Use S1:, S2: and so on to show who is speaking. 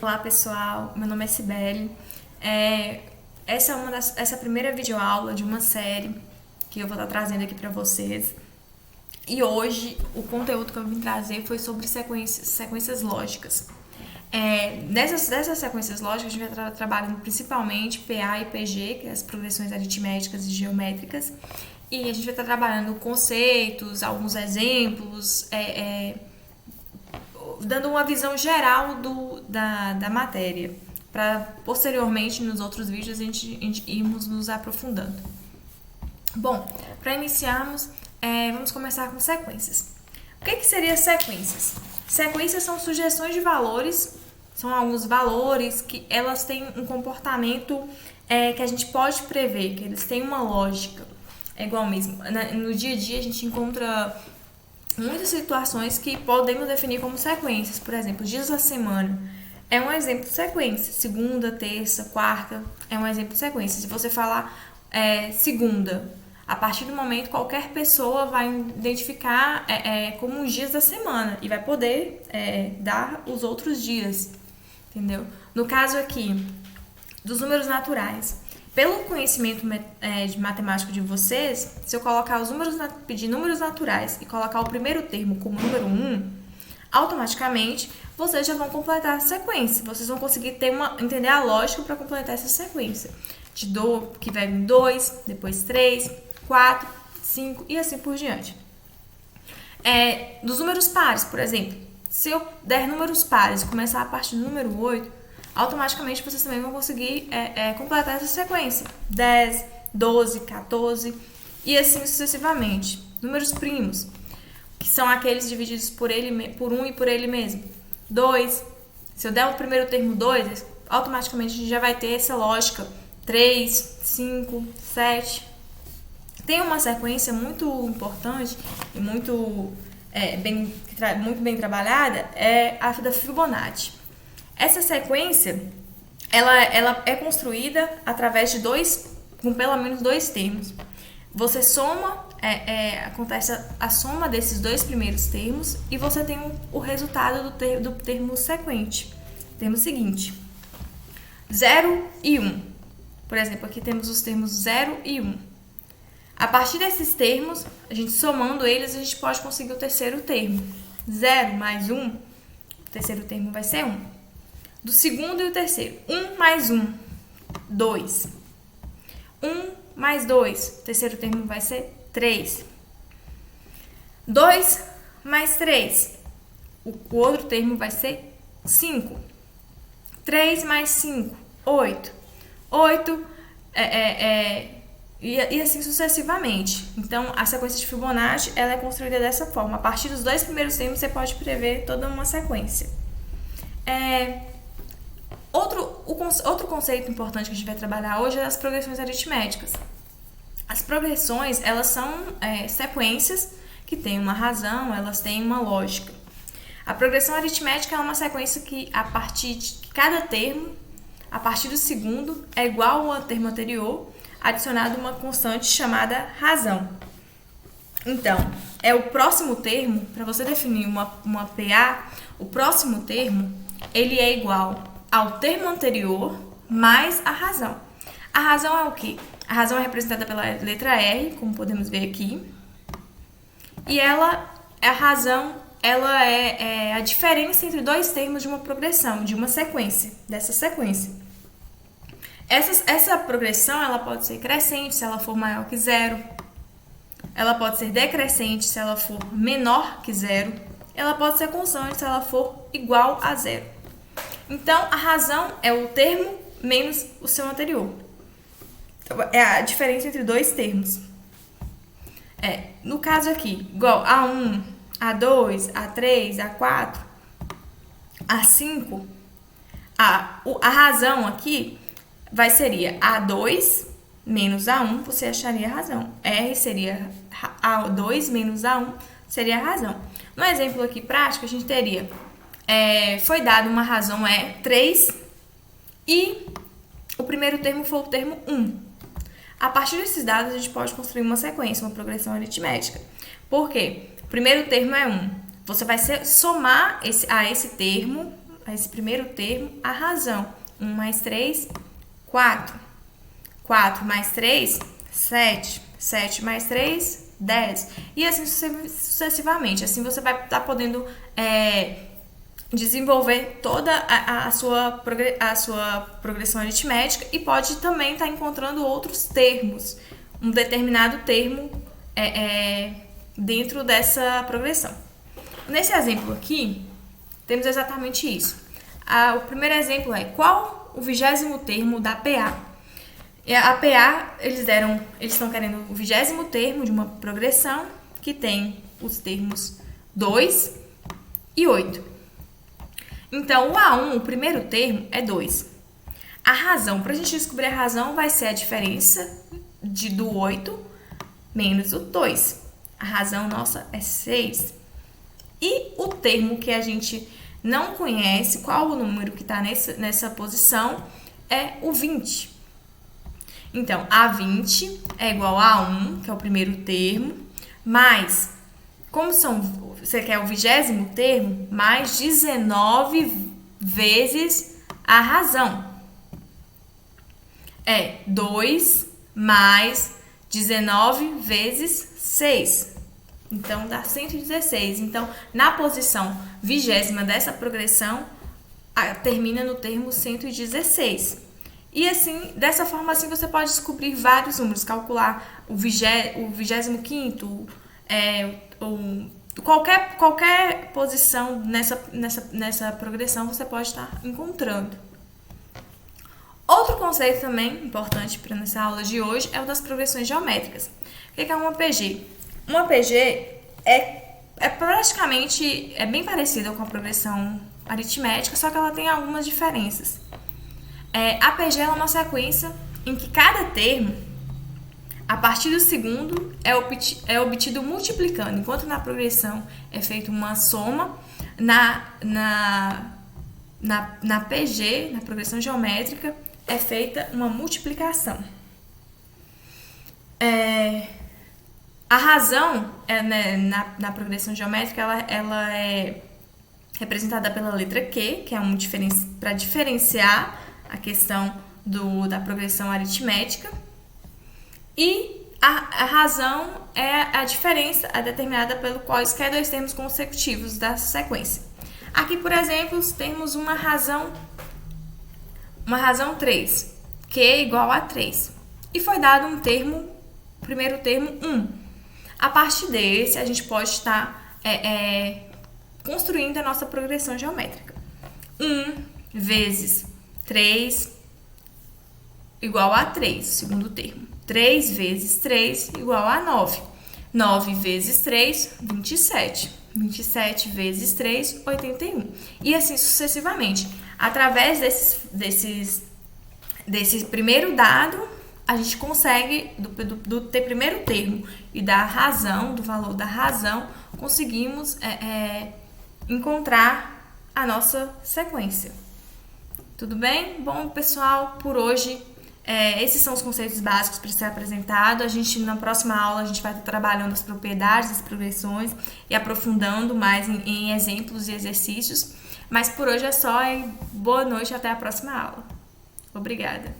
S1: Olá pessoal, meu nome é Cibele. Essa é a primeira videoaula de uma série que eu vou estar trazendo aqui para vocês. E hoje o conteúdo que eu vim trazer foi sobre sequências lógicas. Dessas sequências lógicas a gente vai estar trabalhando principalmente PA e PG, que é as progressões aritméticas e geométricas. E a gente vai estar trabalhando conceitos, alguns exemplos, dando uma visão geral da matéria, para posteriormente nos outros vídeos a gente irmos nos aprofundando. Bom, para iniciarmos, vamos começar com sequências. O que seriam sequências? Sequências são sugestões de valores, são alguns valores que elas têm um comportamento que a gente pode prever, que eles têm uma lógica. É igual mesmo. No dia a dia a gente encontra muitas situações que podemos definir como sequências. Por exemplo, dias da semana é um exemplo de sequência. Segunda, terça, quarta é um exemplo de sequência. Se você falar segunda, a partir do momento qualquer pessoa vai identificar como os dias da semana e vai poder dar os outros dias, entendeu? No caso aqui dos números naturais, pelo conhecimento de matemático de vocês, se eu colocar pedir números naturais e colocar o primeiro termo como número 1, automaticamente vocês já vão completar a sequência. Vocês vão conseguir entender a lógica para completar essa sequência. Que vai em 2, depois 3, 4, 5 e assim por diante. Dos números pares, por exemplo, se eu der números pares e começar a partir do número 8, automaticamente vocês também vão conseguir completar essa sequência. 10, 12, 14 e assim sucessivamente. Números primos, que são aqueles divididos por 1 e por ele mesmo. 2, se eu der o primeiro termo 2, automaticamente a gente já vai ter essa lógica. 3, 5, 7. Tem uma sequência muito importante e muito bem trabalhada, é a da Fibonacci. Essa sequência, ela é construída através de com pelo menos 2 termos. Você soma, acontece a soma desses 2 primeiros termos e você tem o resultado do termo sequente. Termo seguinte, 0 e 1. Por exemplo, aqui temos os termos 0 e 1. A partir desses termos, a gente somando eles, a gente pode conseguir o terceiro termo. 0 mais 1, o terceiro termo vai ser 1. Do segundo e o terceiro. 1 mais 1, 2. 1 mais 2, o terceiro termo vai ser 3. 2 mais 3, o outro termo vai ser 5. 3 mais 5, 8. 8 e assim sucessivamente. Então, a sequência de Fibonacci ela é construída dessa forma. A partir dos 2 primeiros termos, você pode prever toda uma sequência. Outro conceito importante que a gente vai trabalhar hoje é as progressões aritméticas. As progressões, elas são sequências que têm uma razão, elas têm uma lógica. A progressão aritmética é uma sequência que, a partir de cada termo, a partir do segundo, é igual ao termo anterior, adicionado uma constante chamada razão. Então, o próximo termo, para você definir uma PA, o próximo termo, ele é igual ao termo anterior mais a razão. A razão é o quê? A razão é representada pela letra R, como podemos ver aqui. E a razão é a diferença entre 2 termos de uma progressão, de uma sequência, dessa sequência. Essa progressão ela pode ser crescente se ela for maior que 0. Ela pode ser decrescente se ela for menor que 0. Ela pode ser constante se ela for igual a 0. Então, a razão é o termo menos o seu anterior. Então, é a diferença entre 2 termos. No caso aqui, igual a 1, a 2, a 3, a 4, a 5. A razão aqui seria A2 menos A1, você acharia a razão. R seria A2 menos A1, seria a razão. No exemplo aqui prático, a gente teria, foi dado uma razão 3 e o primeiro termo foi o termo 1. A partir desses dados, a gente pode construir uma sequência, uma progressão aritmética. Por quê? O primeiro termo é 1. Você vai somar a esse termo a esse primeiro termo, a razão. 1 mais 3, 4. 4 mais 3, 7. 7 mais 3, 10. E assim sucessivamente. Assim você vai estar podendo desenvolver toda a sua progressão aritmética e pode também estar encontrando outros termos, um determinado termo dentro dessa progressão. Nesse exemplo aqui, temos exatamente isso. O primeiro exemplo é: qual o 20º termo da PA? A PA, eles estão querendo o 20º termo de uma progressão que tem os termos 2 e 8. Então, o A1, o primeiro termo, é 2. A razão, para a gente descobrir a razão, vai ser a diferença do 8 menos o 2. A razão nossa é 6. E o termo que a gente não conhece, qual o número que está nessa posição, é o 20. Então, A20 é igual a 1, que é o primeiro termo, mais, como você quer o 20º termo, mais 19 vezes a razão. É 2 mais 19 vezes 6. Então, dá 116. Então, na posição 20ª dessa progressão, termina no termo 116. E assim, dessa forma, assim, você pode descobrir vários números, calcular o 25º, qualquer posição nessa progressão você pode estar encontrando. Outro conceito também importante para nessa aula de hoje é o das progressões geométricas. O que é uma PG? Uma PG praticamente bem parecida com a progressão aritmética, só que ela tem algumas diferenças. A PG é uma sequência em que cada termo, a partir do segundo, é obtido multiplicando, enquanto na progressão é feita uma soma, na PG, na progressão geométrica, é feita uma multiplicação. A razão na progressão geométrica ela é representada pela letra Q, que é para diferenciar a questão da progressão aritmética, e a razão é a diferença determinada pelo quaisquer dois termos consecutivos da sequência. Aqui, por exemplo, temos uma razão 3, Q igual a 3, e foi dado o primeiro termo 1. A partir desse, a gente pode estar construindo a nossa progressão geométrica. 1 vezes 3 igual a 3, segundo termo. 3 vezes 3 igual a 9. 9 vezes 3, 27. 27 vezes 3, 81. E assim sucessivamente. Através desse primeiro dado, a gente consegue, do primeiro termo e da razão, do valor da razão, conseguimos encontrar a nossa sequência. Tudo bem? Bom, pessoal, por hoje, esses são os conceitos básicos para ser apresentado. Na próxima aula, a gente vai estar trabalhando as propriedades das progressões e aprofundando mais em exemplos e exercícios. Mas por hoje é só, e boa noite, até a próxima aula. Obrigada!